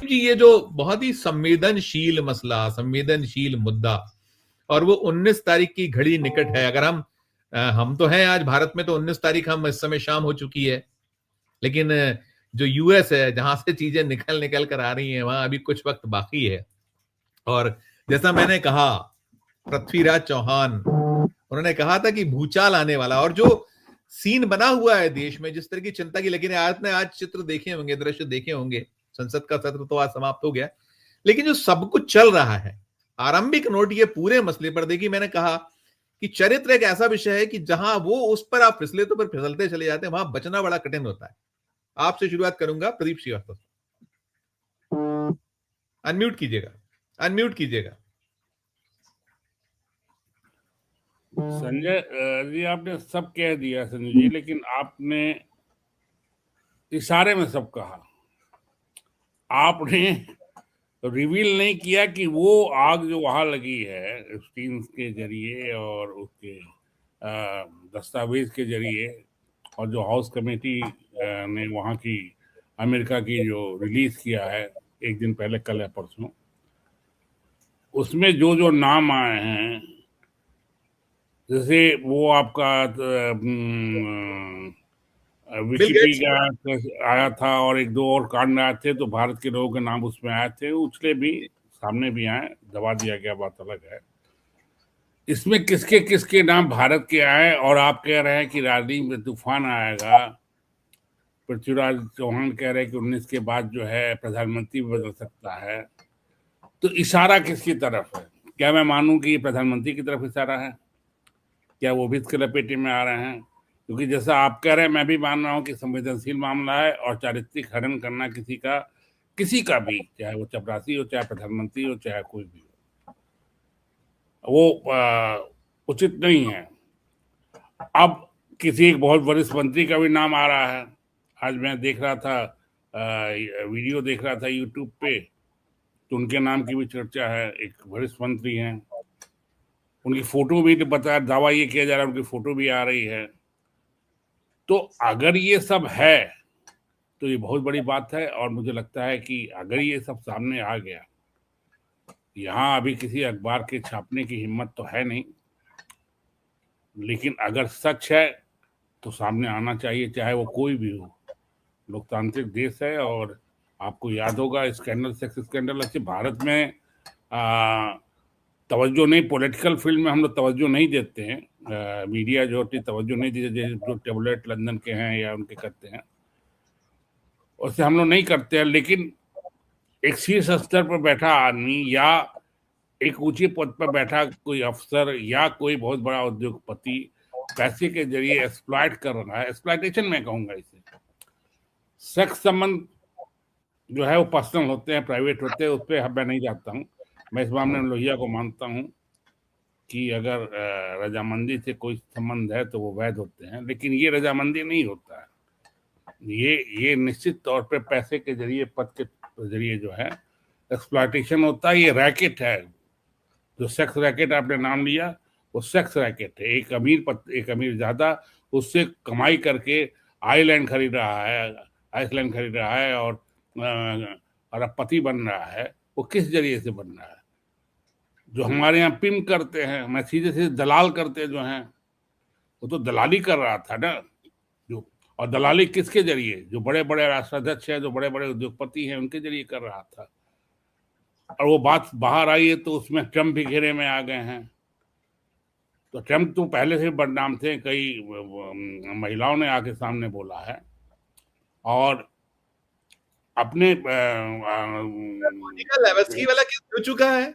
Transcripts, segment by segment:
जी, ये जो बहुत ही संवेदनशील मसला, संवेदनशील मुद्दा, और वो 19 तारीख की घड़ी निकट है। अगर हम तो हैं आज भारत में, तो 19 तारीख हम इस समय शाम हो चुकी है, लेकिन जो यूएस है, जहां से चीजें निकल निकल कर आ रही हैं, वहां अभी कुछ वक्त बाकी है। और जैसा मैंने कहा, पृथ्वीराज चौहान, उन्होंने कहा था कि भूचाल आने वाला, और जो सीन बना हुआ है देश में, जिस तरह की चिंता की, लेकिन आपने आज चित्र देखे होंगे, दृश्य देखे होंगे। संसद का सत्र तो आज समाप्त हो गया, लेकिन जो सब कुछ चल रहा है, आरंभिक नोट ये पूरे मसले पर, देखिए मैंने कहा कि चरित्र एक ऐसा विषय है कि जहां वो उस पर आप फिसले तो फिर फिसलते चले जाते हैं, वहां बचना बड़ा कठिन होता है। आपसे शुरुआत करूंगा, प्रदीप श्रीवास्तव। अनम्यूट कीजिएगा, अनम्यूट कीजिएगा। संजय जी, आपने सब कह दिया संजय जी, लेकिन आपने इशारे में सब कहा। आपने रिवील नहीं किया कि वो आग जो वहां लगी है स्टीन के जरिए और उसके दस्तावेज के जरिए, और जो हाउस कमेटी ने वहां की अमेरिका की जो रिलीज किया है एक दिन पहले, कल या परसों, उसमें जो जो नाम आए हैं, जैसे वो आपका विकिपीडिया आया था और एक दो और कांड आए थे, तो भारत के लोगों के नाम उसमें आए थे, उछले भी, सामने भी आए, दबा दिया गया, बात अलग है। इसमें किसके किसके नाम भारत के आए, और आप कह रहे हैं कि राजनीति में तूफान आएगा। पृथ्वीराज चौहान कह रहे हैं कि 19 के बाद जो है प्रधानमंत्री बदल सकता है। तो इशारा किसकी तरफ है? क्या मैं मानूं कि ये प्रधानमंत्री की तरफ इशारा है? क्या वो भी इसके लपेटे में आ रहे हैं? क्योंकि जैसा आप कह रहे हैं, मैं भी मान रहा हूं कि संवेदनशील मामला है, और चारित्रिक हनन करना किसी का भी, चाहे वो चपरासी हो, चाहे प्रधानमंत्री हो, चाहे कोई भी हो, वो उचित नहीं है। अब किसी एक बहुत वरिष्ठ मंत्री का भी नाम आ रहा है। आज मैं देख रहा था, वीडियो देख रहा था यूट्यूब पे, तो उनके नाम की भी चर्चा है। एक वरिष्ठ मंत्री हैं, उनकी फोटो भी, तो बताया, दावा ये किया जा रहा है उनकी फोटो भी आ रही है। तो अगर ये सब है तो ये बहुत बड़ी बात है, और मुझे लगता है कि अगर ये सब सामने आ गया, यहाँ अभी किसी अखबार के छापने की हिम्मत तो है नहीं, लेकिन अगर सच है तो सामने आना चाहिए, चाहे वो कोई भी हो। लोकतांत्रिक देश है, और आपको याद होगा स्कैंडल, सेक्स स्कैंडल, अच्छे भारत में तवज्जो नहीं, पॉलिटिकल फील्ड में हम लोग तवज्जो नहीं देते हैं, मीडिया जो होती तवज्जो नहीं देते, जो टेबलेट लंदन के हैं या उनके करते हैं, उससे हम लोग नहीं करते हैं। लेकिन एक शीर्ष स्तर पर बैठा आदमी, या एक ऊंचे पद पर बैठा कोई अफसर, या कोई बहुत बड़ा उद्योगपति पैसे के जरिए एक्सप्लॉइट कर रहा है, एक्सप्लॉइटेशन मैं कहूंगा इसे। सेक्स संबंध जो है वो पर्सनल होते हैं, प्राइवेट होते हैं, उस पर मैं नहीं जाता हूँ। मैं इस मामले में लोहिया को मानता हूँ कि अगर रजामंदी से कोई संबंध है तो वो वैध होते हैं, लेकिन ये रजामंदी नहीं होता है। ये निश्चित तौर पे पैसे के जरिए, पद के जरिए जो है एक्सप्लॉइटेशन होता है। ये रैकेट है, जो सेक्स रैकेट आपने नाम लिया, वो सेक्स रैकेट है। एक अमीर ज्यादा उससे कमाई करके आइसलैंड खरीद रहा है, और अरबपति बन रहा है। वो किस जरिए से बन रहा है? जो हमारे यहाँ पिम करते हैं, मैं सीधे सीधे दलाल करते जो हैं, वो तो दलाली कर रहा था ना। जो, और दलाली किसके जरिए? जो बड़े बड़े राष्ट्राध्यक्ष हैं, जो बड़े बड़े उद्योगपति हैं, उनके जरिए कर रहा था। और वो बात बाहर आई है तो उसमें ट्रम्प भी घेरे में आ गए हैं। तो ट्रम्प तो पहले से बदनाम थे, कई महिलाओं ने आके सामने बोला है। और अपने मोनिका लेविस्की वाला केस हो चुका है।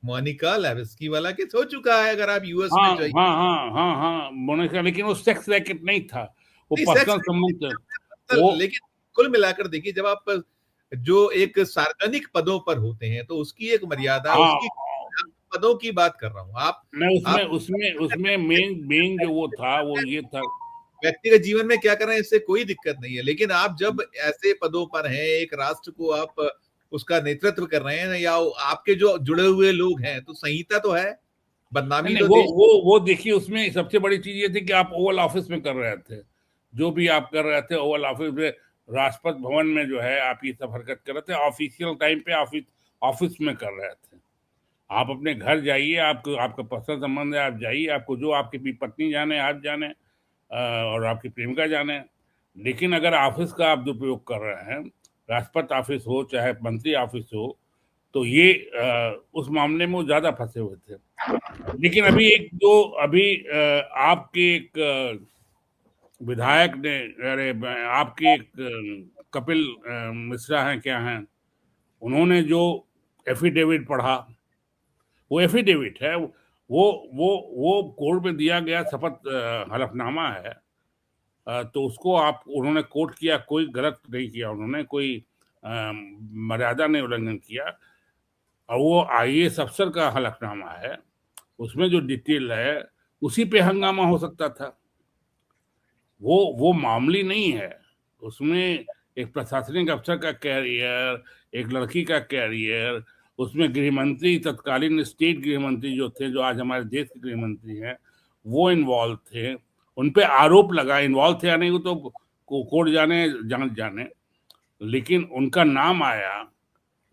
मोनिका लेविस्की वाला केस हो चुका है, अगर आप यूएस में जाइए। हाँ, मोनिका, लेकिन वो सेक्स रैकेट नहीं था, वो पर्सनल संबंध। लेकिन कुल मिलाकर देखिए, जब आप जो एक सार्वजनिक पदों पर होते हैं तो उसकी एक मर्यादा, उसकी पदों की बात कर रहा हूँ। मैं उसमें मेन जो वो था, वो ये था, व्यक्तिगत जीवन में क्या कर रहे हैं इससे कोई दिक्कत नहीं है, लेकिन आप जब ऐसे पदों पर हैं, एक राष्ट्र को आप उसका नेतृत्व कर रहे हैं, या आपके जो जुड़े हुए लोग हैं, तो संहिता तो है, बदनामी तो वो देखिए, उसमें सबसे बड़ी चीज ये थी कि आप ओवल ऑफिस में कर रहे थे, जो भी आप कर रहे थे ओवल ऑफिस में, राष्ट्रपति भवन में जो है आप ये सब हरकत कर रहे थे, ऑफिशियल टाइम पे ऑफिस में कर रहे थे। आप अपने घर जाइए, आपको आपका पर्सनल संबंध है, आप जाइए, आपको जो आपकी पत्नी जाने, आप जाने और आपकी प्रेमिका जाने, लेकिन अगर ऑफिस का आप दुरुपयोग कर रहे हैं, राष्ट्रपति ऑफिस हो चाहे मंत्री ऑफिस हो, तो ये उस मामले में वो ज्यादा फंसे हुए थे। लेकिन अभी एक जो अभी आपके एक विधायक ने, अरे आपके एक कपिल मिश्रा हैं क्या हैं, उन्होंने जो एफिडेविट पढ़ा, वो एफिडेविट है, वो कोर्ट में दिया गया शपथ हलफनामा है। तो उसको आप उन्होंने कोट किया, कोई गलत नहीं किया उन्होंने, कोई मर्यादा ने उल्लंघन किया, और वो आईएएस अफसर का हलफनामा है, उसमें जो डिटेल है उसी पे हंगामा हो सकता था। वो मामूली नहीं है, उसमें एक प्रशासनिक अफसर का कैरियर, एक लड़की का कैरियर, उसमें गृहमंत्री, तत्कालीन स्टेट गृहमंत्री जो थे, जो आज हमारे देश के गृहमंत्री हैं, वो इन्वॉल्व थे, उन पे आरोप लगा, इन्वॉल्व थे या नहीं वो तो कोर्ट जाने, जांच जाने, लेकिन उनका नाम आया,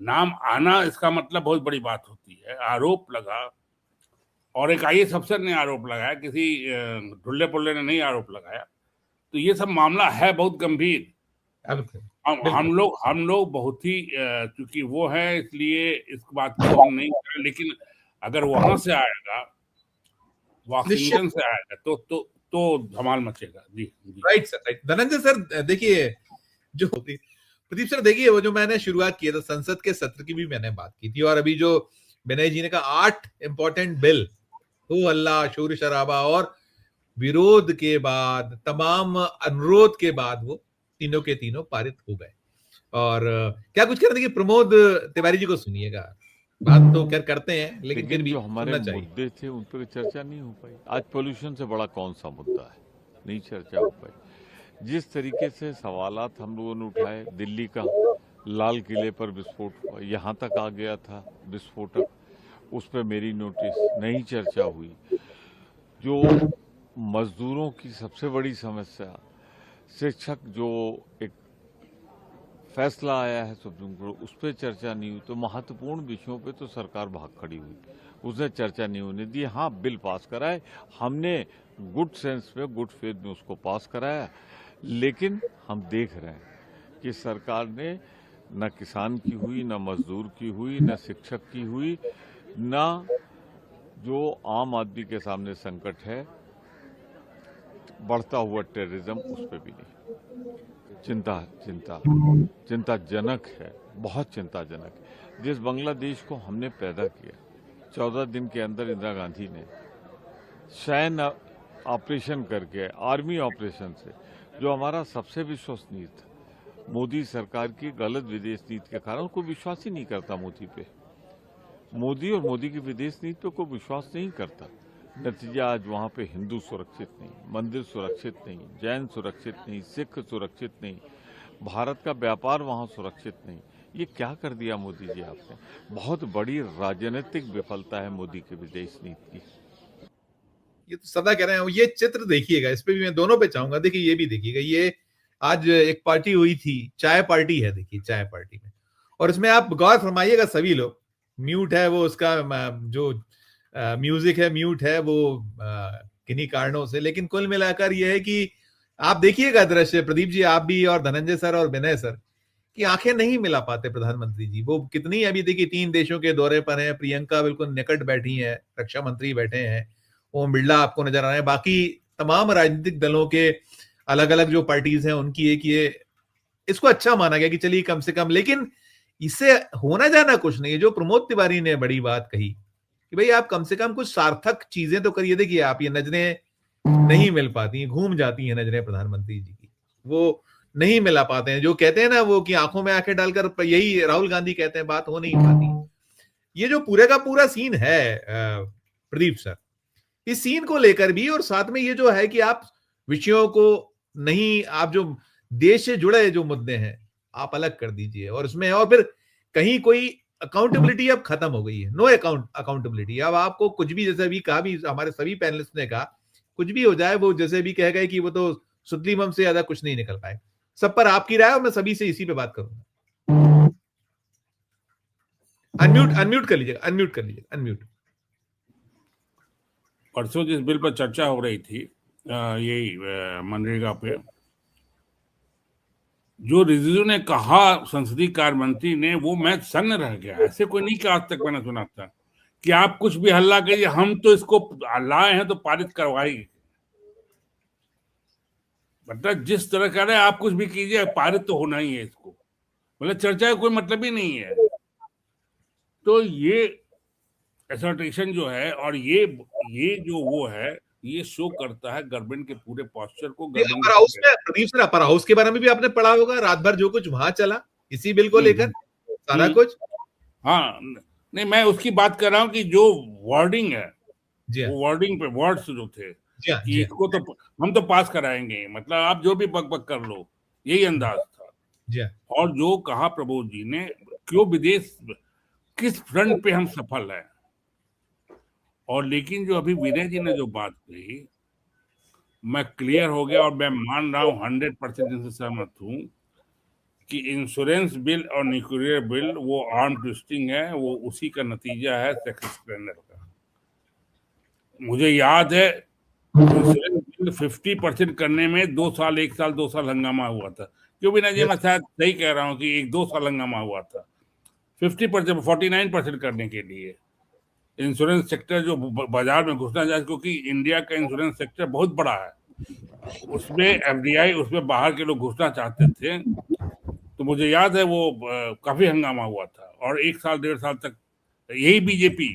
नाम आना इसका मतलब बहुत बड़ी बात होती है। आरोप लगा, और एक आईएएस अफसर ने आरोप लगाया, किसी ढुल्ले पुल्ले ने नहीं आरोप लगाया, तो ये सब मामला है बहुत गंभीर। हम लोग बहुत ही चूंकि वो है इसलिए इस बात को हम नहीं करें, लेकिन अगर वहां से आएगा, वाशिंगटन से आएगा, तो धमाल मचेगा। जी right sir, right. Dhananjay sir, देखिए जो प्रदीप सर, देखिए वो जो मैंने शुरुआत किया था, संसद के सत्र की भी मैंने बात की थी, और अभी जो विनय जी ने कहा 8 इंपॉर्टेंट बिल, हो हल्ला, शोर शराबा और विरोध के बाद, तमाम अनुरोध के बाद वो तीनों के तीनों पारित हो गए। और क्या कुछ कहना, देखिए प्रमोद तिवारी जी को सुनिएगा, बात तो खैर करते हैं, लेकिन फिर भी जो हमारे मुद्दे थे उन पर चर्चा नहीं हो पाई। आज पोल्यूशन से बड़ा कौन सा मुद्दा है, नहीं चर्चा हो पाई। जिस तरीके से सवालात हम लोगों ने उठाए, दिल्ली का लाल किले पर विस्फोट यहाँ तक आ गया था, विस्फोटक, उस पर मेरी नोटिस, नहीं चर्चा हुई। जो मजदूरों की सबसे बड़ी समस्या, शिक्षक जो एक फैसला आया है सुप्रीम कोर्ट, उस पर चर्चा नहीं हुई। तो महत्वपूर्ण विषयों पे तो सरकार भाग खड़ी हुई, उसने चर्चा नहीं होने दी। हाँ, बिल पास कराए हमने, गुड सेंस में, गुड फेथ में उसको पास कराया, लेकिन हम देख रहे हैं कि सरकार ने न किसान की हुई, न मजदूर की हुई, न शिक्षक की हुई, न जो आम आदमी के सामने संकट है, बढ़ता हुआ टेररिज्म, उस पर भी नहीं। चिंताजनक है, बहुत चिंताजनक है। जिस बांग्लादेश को हमने पैदा किया, 14 दिन के अंदर इंदिरा गांधी ने सैन्य ऑपरेशन करके, आर्मी ऑपरेशन से, जो हमारा सबसे विश्वसनीय था, मोदी सरकार की गलत विदेश नीति के कारण कोई विश्वास ही नहीं करता मोदी पे। मोदी और मोदी की विदेश नीति पे कोई विश्वास नहीं करता। नतीजा आज वहाँ पे हिंदू सुरक्षित नहीं, मंदिर सुरक्षित नहीं, जैन सुरक्षित नहीं, सिख सुरक्षित नहीं, भारत का व्यापार वहाँ सुरक्षित नहीं। ये क्या कर दिया मोदी जी आपने? बहुत बड़ी राजनीतिक विफलता है मोदी की विदेश नीति की। ये तो सदा कह रहे हैं। ये चित्र देखिएगा, इस पे भी मैं दोनों पे चाहूंगा, देखिए ये भी देखिएगा। ये आज एक पार्टी हुई थी, चाय पार्टी है, देखिए चाय पार्टी में, और इसमें आप गौर फरमाइएगा, सभी लोग, म्यूट है वो, उसका जो म्यूजिक है म्यूट है वो किन्हीं कारणों से, लेकिन कुल मिलाकर यह है कि आप देखिएगा दृश्य, प्रदीप जी, आप भी, और धनंजय सर और विनय सर, कि आंखें नहीं मिला पाते प्रधानमंत्री जी। वो कितनी, अभी देखिए 3 देशों के दौरे पर हैं, प्रियंका बिल्कुल निकट बैठी है, रक्षा मंत्री बैठे हैं, ओम बिरला आपको नजर आ रहे हैं, बाकी तमाम राजनीतिक दलों के अलग अलग जो पार्टीज हैं उनकी एक ये, इसको अच्छा माना गया कि चलिए कम से कम, लेकिन इससे होना जाना कुछ नहीं है। जो प्रमोद तिवारी ने बड़ी बात कही कि भाई आप कम से कम कुछ सार्थक चीजें तो करिए। देखिए आप, ये नजरें नहीं मिल पाती हैं, घूम जाती हैं नजरें प्रधानमंत्री जी की, वो नहीं मिला पाते हैं। जो कहते हैं ना वो कि आंखों में आंखें डालकर, यही राहुल गांधी कहते हैं, बात हो नहीं पाती। ये जो पूरे का पूरा सीन है प्रदीप सर, इस सीन को लेकर भी, और साथ में ये जो है कि आप विषयों को नहीं, आप जो देश से जुड़े जो मुद्दे हैं आप अलग कर दीजिए, और इसमें, और फिर कहीं कोई अकाउंटेबिलिटी अब खत्म हो गई है, नो अकाउंटेबिलिटी। अब आपको कुछ भी, जैसे भी कहा, भी हमारे सभी पैनलिस्ट ने कहा, कुछ भी हो जाए, वो जैसे भी कह गए कि वो तो सुतली बम से ज्यादा कुछ नहीं निकल पाए। सब पर आपकी राय, और मैं सभी से इसी पे बात करूंगा। अनम्यूट कर लीजिएगा, अनम्यूट। परसों जिस बिल पर चर्चा हो रही थी, यही मनरेगा पे, जो रिजिजू ने कहा संसदीय कार्य मंत्री ने, वो मैं सन्न रह गया। ऐसे कोई नहीं कि आज तक मैंने सुना था कि आप कुछ भी हल्ला करिए, हम तो इसको लाए हैं तो पारित करवाएंगे। मतलब जिस तरह का है, आप कुछ भी कीजिए, पारित तो होना ही है इसको, मतलब चर्चा का कोई मतलब ही नहीं है। तो ये एसर्टेशन जो है, और ये जो वो है, ये शो करता है गवर्नमेंट के पूरे पोस्चर को। अपर हाउस में प्रदीप सर, अपर हाउस के बारे में भी आपने पढ़ा होगा, रात भर जो कुछ वहां चला इसी बिल को लेकर, सारा कुछ। हाँ, नहीं, मैं उसकी बात कर रहा हूँ कि जो वर्डिंग है, जी हाँ, वो वर्डिंग पे वर्ड्स जो थे जी हाँ, कि जी इसको तो हम तो पास कराएंगे, मतलब आप जो भी बक कर लो, यही अंदाज था। जी हाँ, और जो कहा प्रबोध जी ने, क्यों विदेश, किस फ्रंट पे हम सफल है। और लेकिन जो अभी विनय जी ने जो बात कही, मैं क्लियर हो गया, और मैं मान रहा हूँ 100% इनसे सहमत हूँ कि इंश्योरेंस बिल और न्यूक्लियर बिल वो आर्म ट्विस्टिंग है, वो उसी का नतीजा है सेक्स स्कैंडल का। मुझे याद है इंश्योरेंस बिल 50% करने में 1 साल 2 साल हंगामा हुआ था। क्यों भी ना जी, मैं शायद सही कह रहा हूँ कि 1-2 साल हंगामा हुआ था 50%, 49% करने के लिए। इंश्योरेंस सेक्टर जो बाजार में घुसना चाहिए, क्योंकि इंडिया का इंश्योरेंस सेक्टर बहुत बड़ा है, उसमें एफडीआई, उसमें बाहर के लोग घुसना चाहते थे। तो मुझे याद है वो काफी हंगामा हुआ था, और 1 साल 1.5 साल तक यही बीजेपी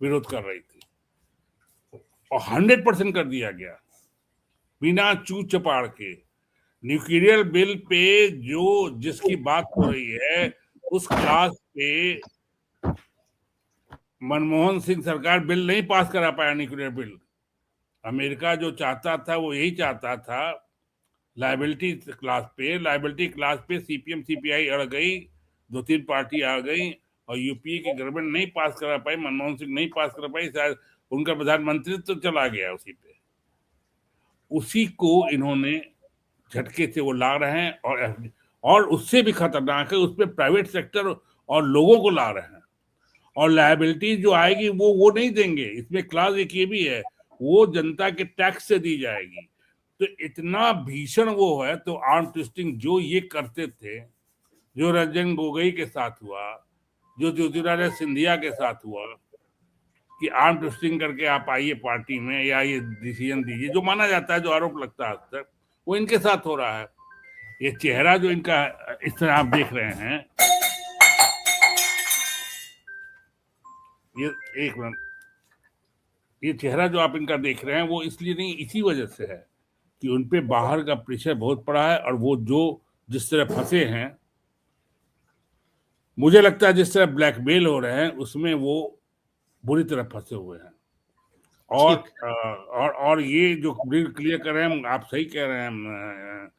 विरोध कर रही थी, और 100% कर दिया गया बिना चूक चपाड़ के। न्यूक्लियर बिल पे जो जिसकी बात हो रही है, उस क्लास पे मनमोहन सिंह सरकार बिल नहीं पास करा पाया। न्यूक्लियर बिल अमेरिका जो चाहता था, वो यही चाहता था, लाइबिलिटी क्लास पे सीपीएम सीपीआई अड़ गई, 2-3 पार्टी आ गई, और यूपीए की गवर्नमेंट नहीं पास करा पाई, मनमोहन सिंह नहीं पास कर पाई, शायद उनका प्रधानमंत्री तो चला गया उसी पे। उसी को इन्होंने झटके से वो ला रहे हैं, और उससे भी खतरनाक है, उसमें प्राइवेट सेक्टर और लोगों को ला रहे हैं, और लायबिलिटी जो आएगी वो नहीं देंगे। इसमें क्लास एक ये भी है, वो जनता के टैक्स से दी जाएगी। तो इतना भीषण वो है। तो आर्म ट्विस्टिंग जो ये करते थे, जो रंजन गोगोई के साथ हुआ, जो ज्योतिरादित्य सिंधिया के साथ हुआ, कि आर्म ट्विस्टिंग करके आप आइए पार्टी में, या ये डिसीजन दीजिए, जो माना जाता है, जो आरोप लगता है आज तक, वो इनके साथ हो रहा है। ये चेहरा जो इनका इस तरह आप देख रहे हैं, ये एक मिनट, ये चेहरा जो आप इनका देख रहे हैं, वो इसलिए नहीं, इसी वजह से है कि उन पे बाहर का प्रेशर बहुत पड़ा है, और वो जो जिस तरह फंसे हैं, मुझे लगता है जिस तरह ब्लैकमेल हो रहे हैं, उसमें वो बुरी तरह फंसे हुए हैं। और ये जो बिल क्लियर कर रहे हैं, आप सही कह रहे हैं,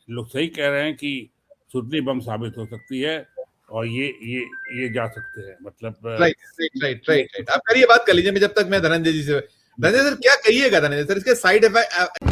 लोग सही कह रहे हैं कि सुतली बम साबित हो सकती है, और ये जा सकते हैं, मतलब राइट। आप करिए, बात कर लीजिए, मैं जब तक मैं धनंजय जी से, धनंजय सर क्या कहिएगा, धनंजय सर इसके साइड इफेक्ट